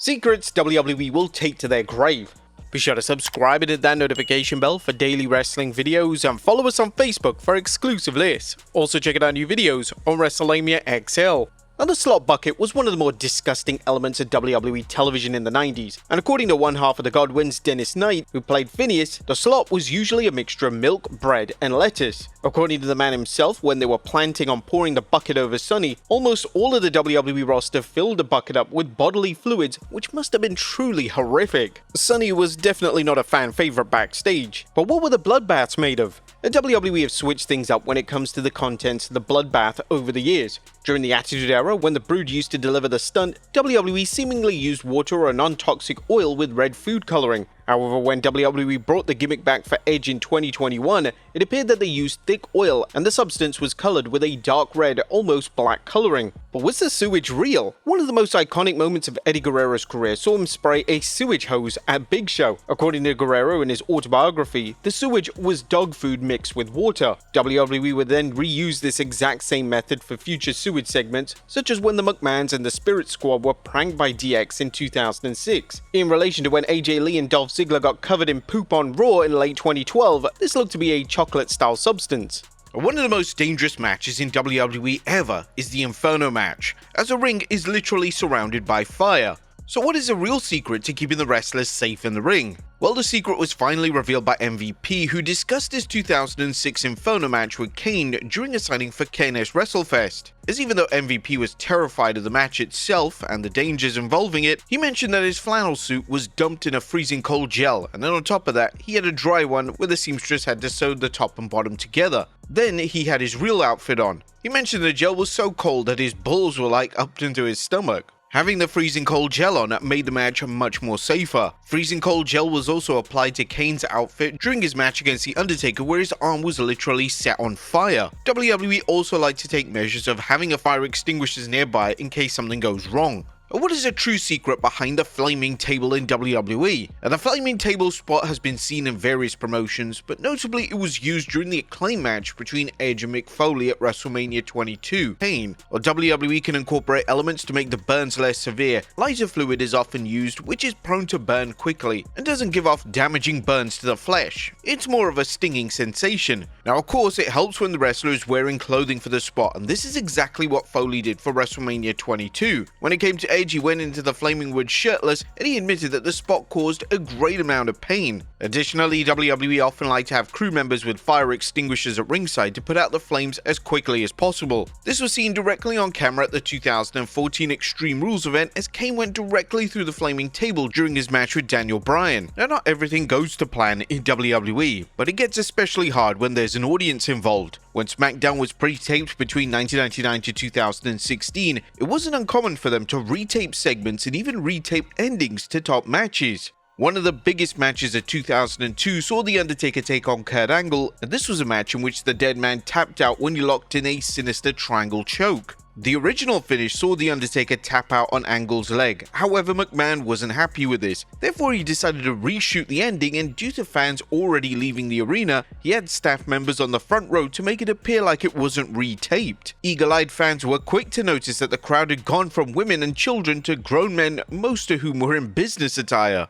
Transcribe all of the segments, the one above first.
Secrets WWE will take to their grave. Be sure to subscribe and hit that notification bell for daily wrestling videos and follow us on Facebook for exclusive lists. Also check out our new videos on Wrestlelamia XL. Now, the slot bucket was one of the more disgusting elements of WWE television in the 90s, and according to one half of the Godwins, Dennis Knight, who played Phineas, the slot was usually a mixture of milk, bread, and lettuce. According to the man himself, when they were planning on pouring the bucket over Sonny, almost all of the WWE roster filled the bucket up with bodily fluids, which must have been truly horrific. Sonny was definitely not a fan favorite backstage, but what were the bloodbaths made of? The WWE have switched things up when it comes to the contents of the bloodbath over the years. During the Attitude Era, when the Brood used to deliver the stunt, WWE seemingly used water or a non-toxic oil with red food coloring. However, when WWE brought the gimmick back for Edge in 2021, it appeared that they used thick oil and the substance was colored with a dark red, almost black coloring. But was the sewage real? One of the most iconic moments of Eddie Guerrero's career saw him spray a sewage hose at Big Show. According to Guerrero in his autobiography, the sewage was dog food mixed with water. WWE would then reuse this exact same method for future sewage segments, such as when the McMahons and the Spirit Squad were pranked by DX in 2006. In relation to when AJ Lee and Dolph Ziggler got covered in poop on Raw in late 2012, this looked to be a chocolate-style substance. One of the most dangerous matches in WWE ever is the Inferno match, as the ring is literally surrounded by fire. So what is the real secret to keeping the wrestlers safe in the ring? Well, the secret was finally revealed by MVP, who discussed his 2006 Inferno match with Kane during a signing for KNS WrestleFest. As even though MVP was terrified of the match itself and the dangers involving it, he mentioned that his flannel suit was dumped in a freezing cold gel, and then on top of that, he had a dry one where the seamstress had to sew the top and bottom together. Then he had his real outfit on. He mentioned the gel was so cold that his balls were like up into his stomach. Having the freezing cold gel on made the match much more safer. Freezing cold gel was also applied to Kane's outfit during his match against The Undertaker, where his arm was literally set on fire. WWE also like to take measures of having a fire extinguishers nearby in case something goes wrong. What is a true secret behind the flaming table in WWE? The flaming table spot has been seen in various promotions, but notably it was used during the Acclaim match between Edge and Mick Foley at WrestleMania 22. Pain, or WWE can incorporate elements to make the burns less severe. Lighter fluid is often used, which is prone to burn quickly, and doesn't give off damaging burns to the flesh. It's more of a stinging sensation. Now of course it helps when the wrestler is wearing clothing for the spot, and this is exactly what Foley did for WrestleMania 22. When it came to Edge, he went into the flaming wood shirtless, and he admitted that the spot caused a great amount of pain. Additionally, WWE often like to have crew members with fire extinguishers at ringside to put out the flames as quickly as possible. This was seen directly on camera at the 2014 Extreme Rules event, as Kane went directly through the flaming table during his match with Daniel Bryan. Now, not everything goes to plan in WWE, but it gets especially hard when there's an audience involved. When SmackDown was pre-taped between 1999 to 2016, it wasn't uncommon for them to retape segments and even retape endings to top matches. One of the biggest matches of 2002 saw The Undertaker take on Kurt Angle, and this was a match in which the dead man tapped out when he locked in a sinister triangle choke. The original finish saw The Undertaker tap out on Angle's leg, however McMahon wasn't happy with this, therefore he decided to reshoot the ending, and due to fans already leaving the arena, he had staff members on the front row to make it appear like it wasn't retaped. Eagle-eyed fans were quick to notice that the crowd had gone from women and children to grown men, most of whom were in business attire.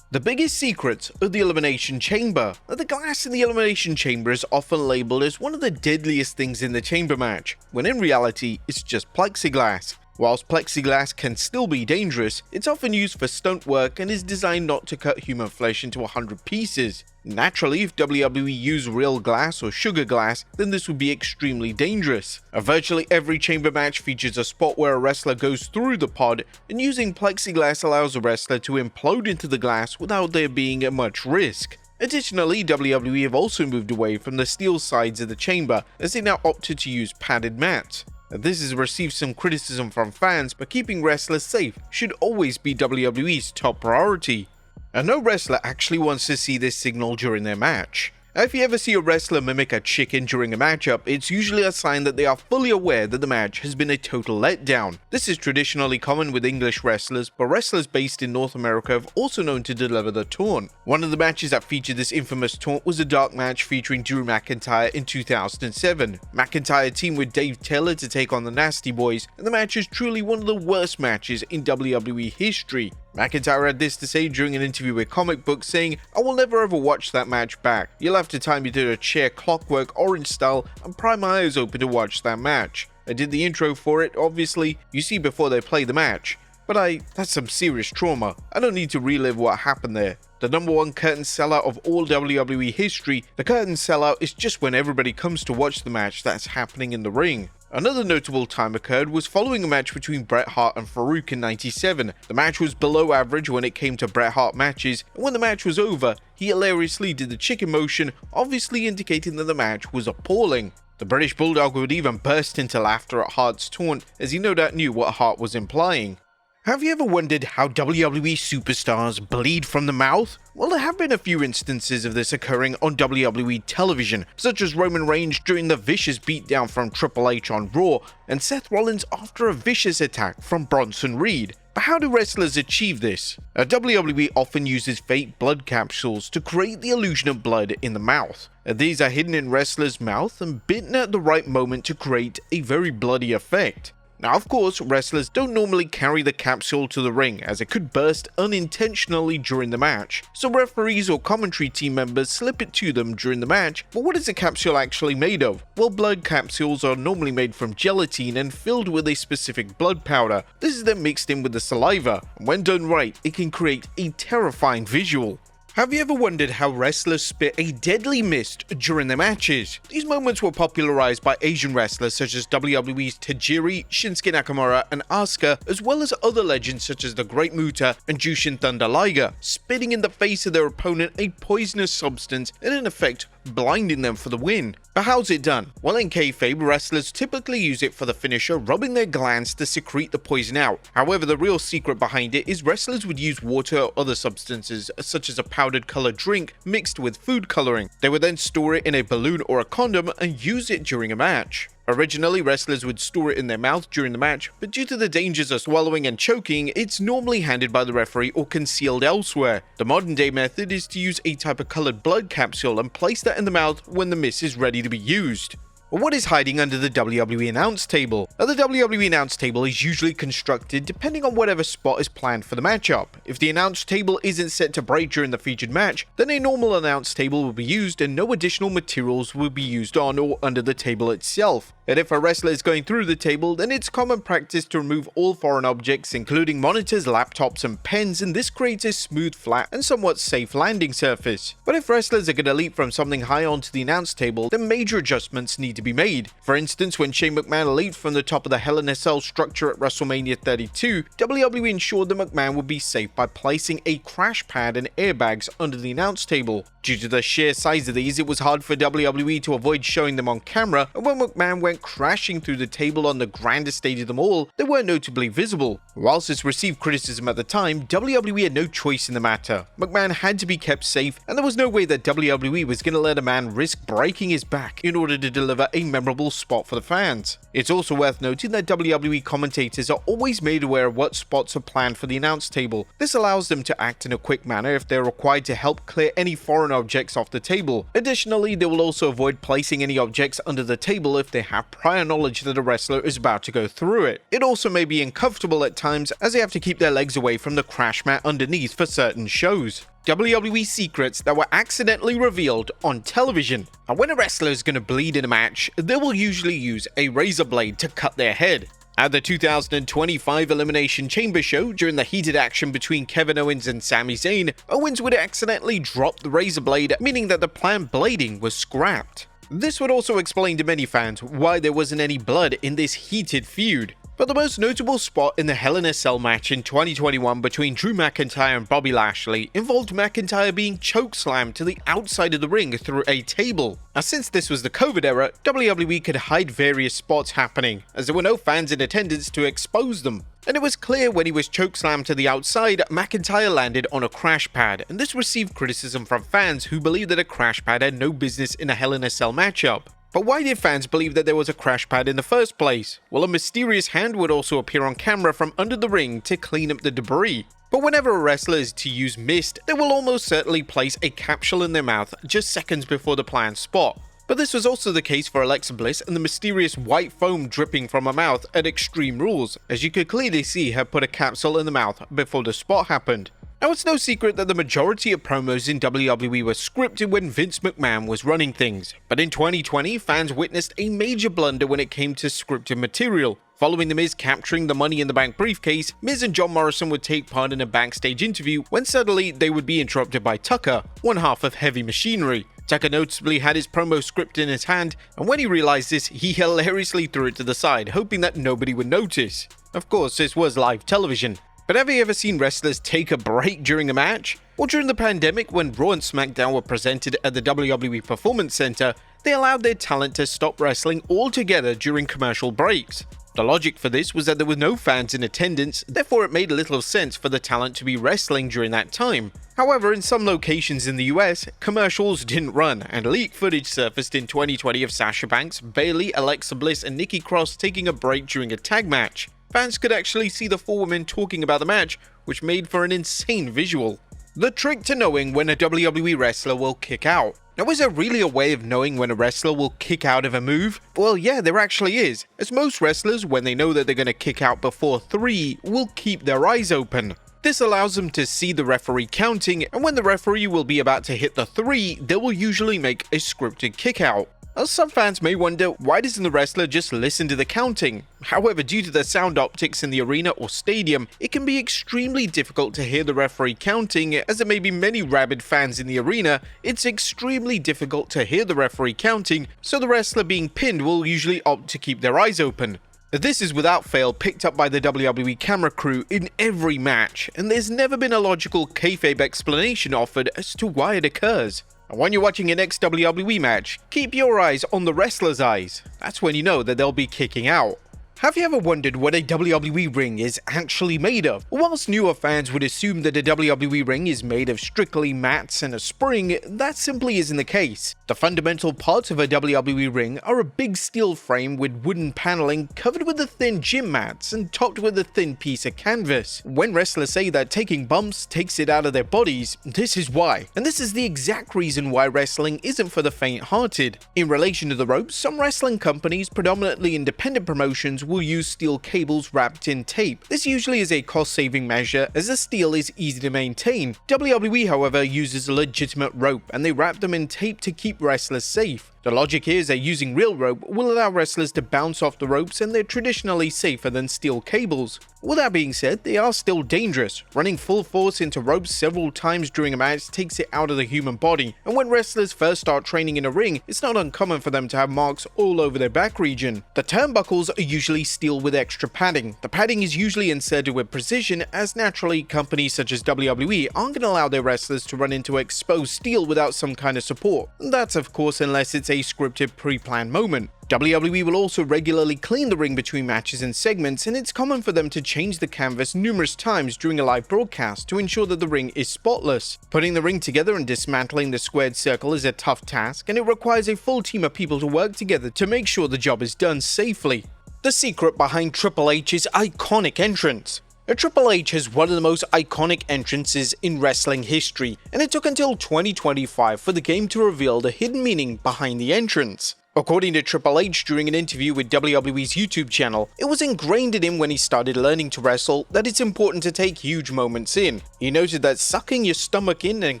The biggest secrets of the Elimination Chamber. The glass in the Elimination Chamber is often labeled as one of the deadliest things in the chamber match, when in reality it's just plexiglass. Whilst plexiglass can still be dangerous, it's often used for stunt work and is designed not to cut human flesh into 100 pieces. Naturally, if WWE used real glass or sugar glass, then this would be extremely dangerous. Virtually every chamber match features a spot where a wrestler goes through the pod, and using plexiglass allows a wrestler to implode into the glass without there being much risk. Additionally, WWE have also moved away from the steel sides of the chamber, as they now opted to use padded mats. This has received some criticism from fans, but keeping wrestlers safe should always be WWE's top priority. And no wrestler actually wants to see this signal during their match. If you ever see a wrestler mimic a chicken during a matchup, it's usually a sign that they are fully aware that the match has been a total letdown. This is traditionally common with English wrestlers, but wrestlers based in North America have also known to deliver the taunt. One of the matches that featured this infamous taunt was a dark match featuring Drew McIntyre in 2007. McIntyre teamed with Dave Taylor to take on the Nasty Boys, and the match is truly one of the worst matches in WWE history. McIntyre had this to say during an interview with Comic Book, saying, "I will never ever watch that match back. You'll have to time me to a chair clockwork orange style and pry my eyes open to watch that match. I did the intro for it, obviously, you see before they play the match. But that's some serious trauma. I don't need to relive what happened there. The #1 curtain sellout of all WWE history, the curtain sellout is just when everybody comes to watch the match that's happening in the ring." Another notable time occurred was following a match between Bret Hart and Farouk in '97. The match was below average when it came to Bret Hart matches, and when the match was over, he hilariously did the chicken motion, obviously indicating that the match was appalling. The British Bulldog would even burst into laughter at Hart's taunt, as he no doubt knew what Hart was implying. Have you ever wondered how WWE superstars bleed from the mouth? Well, there have been a few instances of this occurring on WWE television, such as Roman Reigns during the vicious beatdown from Triple H on Raw, and Seth Rollins after a vicious attack from Bronson Reed. But how do wrestlers achieve this? WWE often uses fake blood capsules to create the illusion of blood in the mouth. These are hidden in wrestlers' mouth and bitten at the right moment to create a very bloody effect. Now, of course, wrestlers don't normally carry the capsule to the ring, as it could burst unintentionally during the match, so referees or commentary team members slip it to them during the match. But what is the capsule actually made of? Well, blood capsules are normally made from gelatin and filled with a specific blood powder. This is then mixed in with the saliva, and when done right, it can create a terrifying visual. Have you ever wondered how wrestlers spit a deadly mist during their matches? These moments were popularized by Asian wrestlers such as WWE's Tajiri, Shinsuke Nakamura, and Asuka, as well as other legends such as the Great Muta and Jushin Thunder Liger, spitting in the face of their opponent a poisonous substance and in effect blinding them for the win. But how's it done? Well, in kayfabe, wrestlers typically use it for the finisher, rubbing their glands to secrete the poison out. However, the real secret behind it is wrestlers would use water or other substances, such as a powdered colored drink mixed with food coloring. They would then store it in a balloon or a condom and use it during a match. Originally, wrestlers would store it in their mouth during the match, but due to the dangers of swallowing and choking, it's normally handed by the referee or concealed elsewhere. The modern day method is to use a type of colored blood capsule and place that in the mouth when the mist is ready to be used. What is hiding under the WWE announce table? Now, the WWE announce table is usually constructed depending on whatever spot is planned for the matchup. If the announce table isn't set to break during the featured match, then a normal announce table will be used and no additional materials will be used on or under the table itself. And if a wrestler is going through the table, then it's common practice to remove all foreign objects, including monitors, laptops, and pens, and this creates a smooth, flat, and somewhat safe landing surface. But if wrestlers are going to leap from something high onto the announce table, then major adjustments need to be made. For instance, when Shane McMahon leaped from the top of the Hell in a Cell structure at WrestleMania 32, WWE ensured that McMahon would be safe by placing a crash pad and airbags under the announce table. Due to the sheer size of these, it was hard for WWE to avoid showing them on camera, and when McMahon went crashing through the table on the grandest stage of them all, they were notably visible. Whilst this received criticism at the time, WWE had no choice in the matter. McMahon had to be kept safe, and there was no way that WWE was going to let a man risk breaking his back in order to deliver a memorable spot for the fans. It's also worth noting that WWE commentators are always made aware of what spots are planned for the announce table. This allows them to act in a quick manner if they're required to help clear any foreign objects off the table. Additionally, they will also avoid placing any objects under the table if they have prior knowledge that a wrestler is about to go through it. It also may be uncomfortable at times as they have to keep their legs away from the crash mat underneath for certain shows. WWE secrets that were accidentally revealed on television. And when a wrestler is going to bleed in a match, they will usually use a razor blade to cut their head. At the 2025 Elimination Chamber show, during the heated action between Kevin Owens and Sami Zayn, Owens would accidentally drop the razor blade, meaning that the planned blading was scrapped. This would also explain to many fans why there wasn't any blood in this heated feud. But the most notable spot in the Hell in a Cell match in 2021 between Drew McIntyre and Bobby Lashley involved McIntyre being chokeslammed to the outside of the ring through a table. Now, since this was the COVID era, WWE could hide various spots happening, as there were no fans in attendance to expose them. And it was clear when he was chokeslammed to the outside, McIntyre landed on a crash pad, and this received criticism from fans who believed that a crash pad had no business in a Hell in a Cell matchup. But why did fans believe that there was a crash pad in the first place? Well, a mysterious hand would also appear on camera from under the ring to clean up the debris. But whenever a wrestler is to use mist, they will almost certainly place a capsule in their mouth just seconds before the planned spot. But this was also the case for Alexa Bliss and the mysterious white foam dripping from her mouth at Extreme Rules, as you could clearly see her put a capsule in the mouth before the spot happened. Now, it's no secret that the majority of promos in WWE were scripted when Vince McMahon was running things, but in 2020, fans witnessed a major blunder when it came to scripted material. Following The Miz capturing the Money in the Bank briefcase, Miz and John Morrison would take part in a backstage interview when suddenly they would be interrupted by Tucker, one half of Heavy Machinery. Tucker noticeably had his promo script in his hand, and when he realized this, he hilariously threw it to the side, hoping that nobody would notice. Of course, this was live television. But have you ever seen wrestlers take a break during a match? Or during the pandemic when Raw and SmackDown were presented at the WWE Performance Center, they allowed their talent to stop wrestling altogether during commercial breaks. The logic for this was that there were no fans in attendance, therefore it made little sense for the talent to be wrestling during that time. However, in some locations in the US, commercials didn't run, and leaked footage surfaced in 2020 of Sasha Banks, Bayley, Alexa Bliss, and Nikki Cross taking a break during a tag match. Fans could actually see the four women talking about the match, which made for an insane visual. The trick to knowing when a WWE wrestler will kick out. Now, is there really a way of knowing when a wrestler will kick out of a move? Well, yeah, there actually is, as most wrestlers, when they know that they're going to kick out before 3, will keep their eyes open. This allows them to see the referee counting, and when the referee will be about to hit the 3, they will usually make a scripted kick out. Some fans may wonder, why doesn't the wrestler just listen to the counting? However, due to the sound optics in the arena or stadium, it can be extremely difficult to hear the referee counting, as there may be many rabid fans in the arena. It's extremely difficult to hear the referee counting, so the wrestler being pinned will usually opt to keep their eyes open. This is without fail picked up by the WWE camera crew in every match, and there's never been a logical kayfabe explanation offered as to why it occurs. And when you're watching your next WWE match, keep your eyes on the wrestler's eyes. That's when you know that they'll be kicking out. Have you ever wondered what a WWE ring is actually made of? Whilst newer fans would assume that a WWE ring is made of strictly mats and a spring, that simply isn't the case. The fundamental parts of a WWE ring are a big steel frame with wooden paneling covered with a thin gym mats and topped with a thin piece of canvas. When wrestlers say that taking bumps takes it out of their bodies, this is why. And this is the exact reason why wrestling isn't for the faint-hearted. In relation to the ropes, some wrestling companies, predominantly independent promotions, will use steel cables wrapped in tape. This usually is a cost-saving measure, as the steel is easy to maintain. WWE, however, uses a legitimate rope, and they wrap them in tape to keep wrestlers safe. The logic here is that using real rope will allow wrestlers to bounce off the ropes, and they're traditionally safer than steel cables. With that being said, they are still dangerous. Running full force into ropes several times during a match takes it out of the human body, and when wrestlers first start training in a ring, it's not uncommon for them to have marks all over their back region. The turnbuckles are usually steel with extra padding. The padding is usually inserted with precision, as naturally companies such as WWE aren't going to allow their wrestlers to run into exposed steel without some kind of support. That's of course unless it's a scripted pre-planned moment. WWE will also regularly clean the ring between matches and segments, and it's common for them to change the canvas numerous times during a live broadcast to ensure that the ring is spotless. Putting the ring together and dismantling the squared circle is a tough task, and it requires a full team of people to work together to make sure the job is done safely. The secret behind Triple H's iconic entrance. Triple H has one of the most iconic entrances in wrestling history, and it took until 2025 for the game to reveal the hidden meaning behind the entrance. According to Triple H during an interview with WWE's YouTube channel, it was ingrained in him when he started learning to wrestle that it's important to take huge moments in. He noted that sucking your stomach in and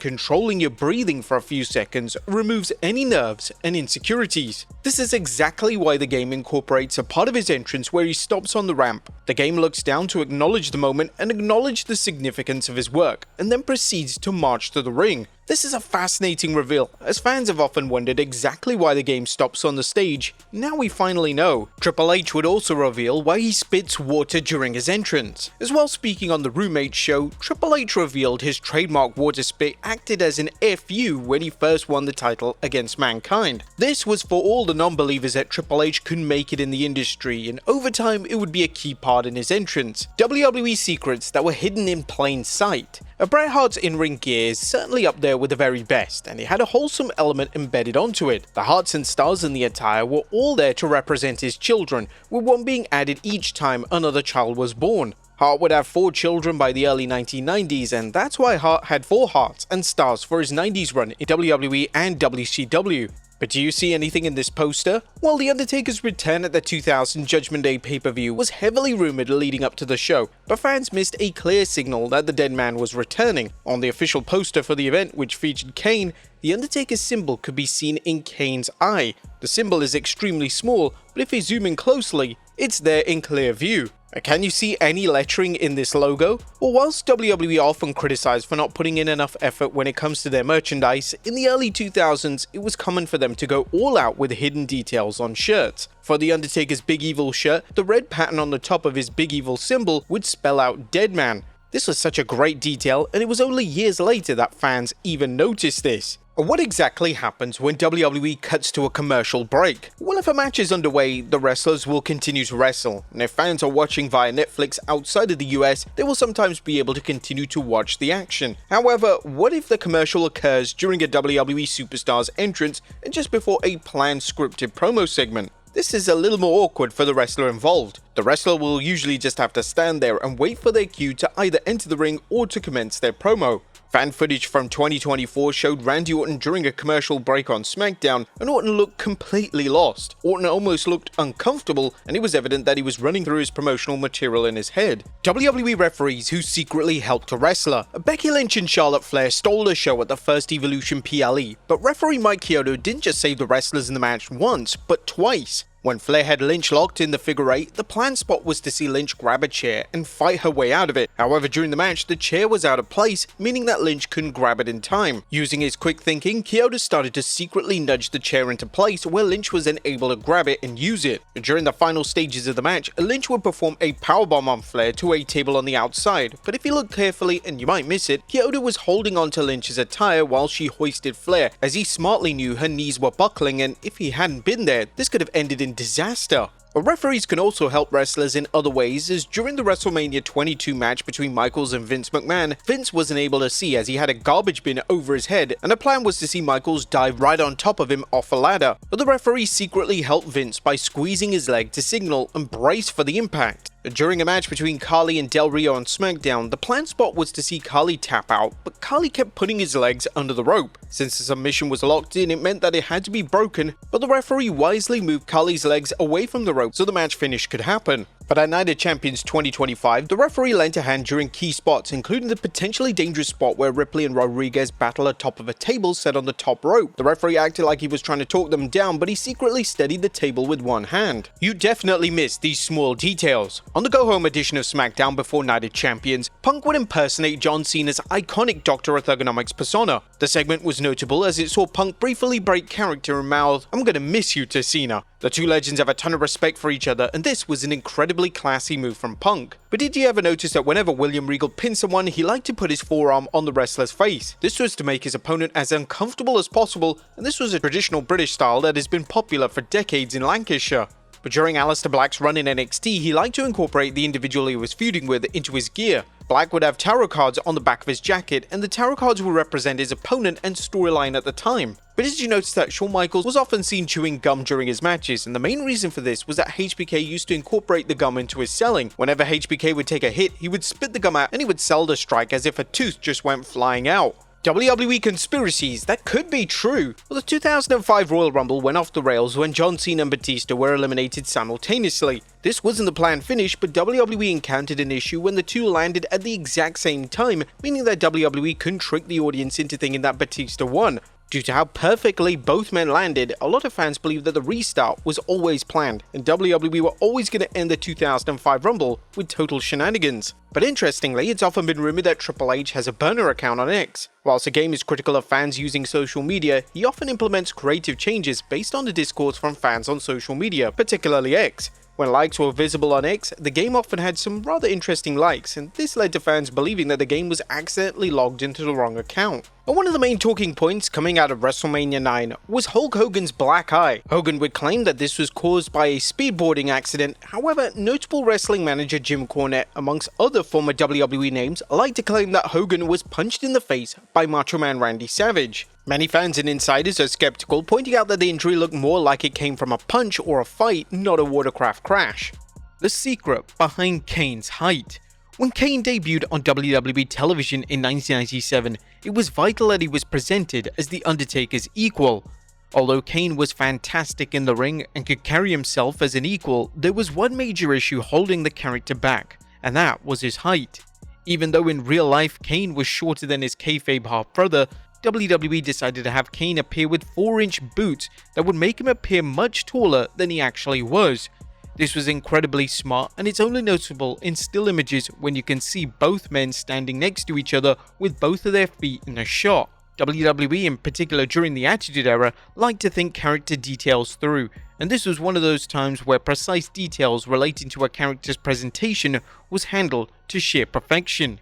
controlling your breathing for a few seconds removes any nerves and insecurities. This is exactly why the game incorporates a part of his entrance where he stops on the ramp. The game looks down to acknowledge the moment and acknowledge the significance of his work, and then proceeds to march to the ring. This is a fascinating reveal, as fans have often wondered exactly why the game stops on the stage. Now we finally know. Triple H would also reveal why he spits water during his entrance. As well, speaking on the Roommates show, Triple H revealed his trademark water spit acted as an FU when he first won the title against Mankind. This was for all the non-believers that Triple H couldn't make it in the industry, and over time it would be a key part in his entrance. WWE secrets that were hidden in plain sight. Bret Hart's in-ring gear is certainly up there with the very best, and it had a wholesome element embedded onto it. The hearts and stars in the attire were all there to represent his children, with one being added each time another child was born. Hart would have 4 children by the early 1990s, and that's why Hart had 4 hearts and stars for his 90s run in WWE and WCW. But do you see anything in this poster? Well, The Undertaker's return at the 2000 Judgment Day pay-per-view was heavily rumored leading up to the show, but fans missed a clear signal that the dead man was returning. On the official poster for the event, which featured Kane, the Undertaker's symbol could be seen in Kane's eye. The symbol is extremely small, but if you zoom in closely, it's there in clear view. Can you see any lettering in this logo? Well, whilst WWE often criticized for not putting in enough effort when it comes to their merchandise, in the early 2000s it was common for them to go all out with hidden details on shirts. For The Undertaker's Big Evil shirt, the red pattern on the top of his Big Evil symbol would spell out Dead Man. This was such a great detail, and it was only years later that fans even noticed this. What exactly happens when WWE cuts to a commercial break? Well, if a match is underway, the wrestlers will continue to wrestle, and if fans are watching via Netflix outside of the US, they will sometimes be able to continue to watch the action. However, what if the commercial occurs during a WWE superstar's entrance and just before a planned scripted promo segment? This is a little more awkward for the wrestler involved. The wrestler will usually just have to stand there and wait for their cue to either enter the ring or to commence their promo. Fan footage from 2024 showed Randy Orton during a commercial break on SmackDown, and Orton looked completely lost. Orton almost looked uncomfortable, and it was evident that he was running through his promotional material in his head. WWE referees who secretly helped a wrestler. Becky Lynch and Charlotte Flair stole the show at the first Evolution PLE, but referee Mike Chiodo didn't just save the wrestlers in the match once, but twice. When Flair had Lynch locked in the figure 8, the planned spot was to see Lynch grab a chair and fight her way out of it. However, during the match, the chair was out of place, meaning that Lynch couldn't grab it in time. Using his quick thinking, Chiodo started to secretly nudge the chair into place where Lynch was then able to grab it and use it. During the final stages of the match, Lynch would perform a powerbomb on Flair to a table on the outside, but if you look carefully, and you might miss it, Chiodo was holding onto Lynch's attire while she hoisted Flair, as he smartly knew her knees were buckling, and if he hadn't been there, this could have ended in disaster. But referees can also help wrestlers in other ways, as during the WrestleMania 22 match between Michaels and Vince McMahon, Vince wasn't able to see as he had a garbage bin over his head, and the plan was to see Michaels dive right on top of him off a ladder. But the referee secretly helped Vince by squeezing his leg to signal and brace for the impact. During a match between Khali and Del Rio on SmackDown, the planned spot was to see Khali tap out, but Khali kept putting his legs under the rope. Since the submission was locked in, it meant that it had to be broken, but the referee wisely moved Khali's legs away from the rope so the match finish could happen. But at Night of Champions 2025, the referee lent a hand during key spots, including the potentially dangerous spot where Ripley and Rodriguez battle atop of a table set on the top rope. The referee acted like he was trying to talk them down, but he secretly steadied the table with one hand. You definitely missed these small details. On the go-home edition of SmackDown before Night of Champions, Punk would impersonate John Cena's iconic Dr. Orthogonomics persona. The segment was notable as it saw Punk briefly break character and mouth, "I'm gonna miss you," to Cena. The two legends have a ton of respect for each other, and this was an incredibly classy move from Punk. But did you ever notice that whenever William Regal pinned someone, he liked to put his forearm on the wrestler's face? This was to make his opponent as uncomfortable as possible, and this was a traditional British style that has been popular for decades in Lancashire. But during Aleister Black's run in NXT, he liked to incorporate the individual he was feuding with into his gear. Black would have tarot cards on the back of his jacket, and the tarot cards would represent his opponent and storyline at the time. But did you notice that Shawn Michaels was often seen chewing gum during his matches, and the main reason for this was that HBK used to incorporate the gum into his selling. Whenever HBK would take a hit, he would spit the gum out and he would sell the strike as if a tooth just went flying out. WWE conspiracies, that could be true. Well, the 2005 Royal Rumble went off the rails when John Cena and Batista were eliminated simultaneously. This wasn't the planned finish, but WWE encountered an issue when the two landed at the exact same time, meaning that WWE couldn't trick the audience into thinking that Batista won. Due to how perfectly both men landed, a lot of fans believe that the restart was always planned, and WWE were always going to end the 2005 Rumble with total shenanigans. But interestingly, it's often been rumored that Triple H has a burner account on X. Whilst the game is critical of fans using social media, he often implements creative changes based on the discourse from fans on social media, particularly X. When likes were visible on X, the game often had some rather interesting likes, and this led to fans believing that the game was accidentally logged into the wrong account. And one of the main talking points coming out of WrestleMania 9 was Hulk Hogan's black eye. Hogan would claim that this was caused by a speedboarding accident. However, notable wrestling manager Jim Cornette, amongst other former WWE names, liked to claim that Hogan was punched in the face by Macho Man Randy Savage. Many fans and insiders are skeptical, pointing out that the injury looked more like it came from a punch or a fight, not a watercraft crash. The secret behind Kane's height. When Kane debuted on WWE television in 1997, it was vital that he was presented as The Undertaker's equal. Although Kane was fantastic in the ring and could carry himself as an equal, there was one major issue holding the character back, and that was his height. Even though in real life Kane was shorter than his kayfabe half-brother, WWE decided to have Kane appear with 4-inch boots that would make him appear much taller than he actually was. This was incredibly smart, and it's only noticeable in still images when you can see both men standing next to each other with both of their feet in a shot. WWE, in particular during the Attitude Era, liked to think character details through, and this was one of those times where precise details relating to a character's presentation was handled to sheer perfection.